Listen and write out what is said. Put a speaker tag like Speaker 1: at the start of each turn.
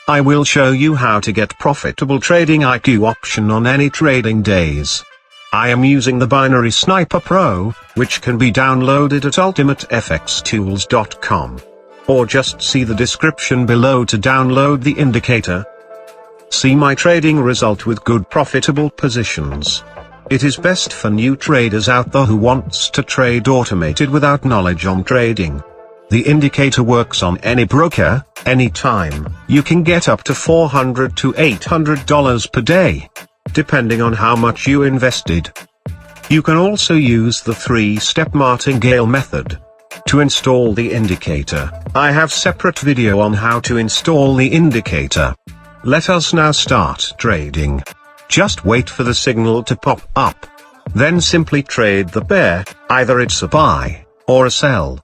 Speaker 1: I will show you how to get profitable trading IQ option on any trading days. I am using the Binary Sniper Pro, which can be downloaded at ultimatefxtools.com. Or just see the description below to download the indicator. See my trading result with good profitable positions. It is best for new traders out there who wants to trade automated without knowledge on trading. The indicator works on any broker, anytime. You can get up to $400 to $800 per day, depending on how much you invested. You can also use the 3-step martingale method to install the indicator. I have separate video on how to install the indicator. Let us now start trading. Just wait for the signal to pop up. Then simply trade the pair, either it's a buy or a sell.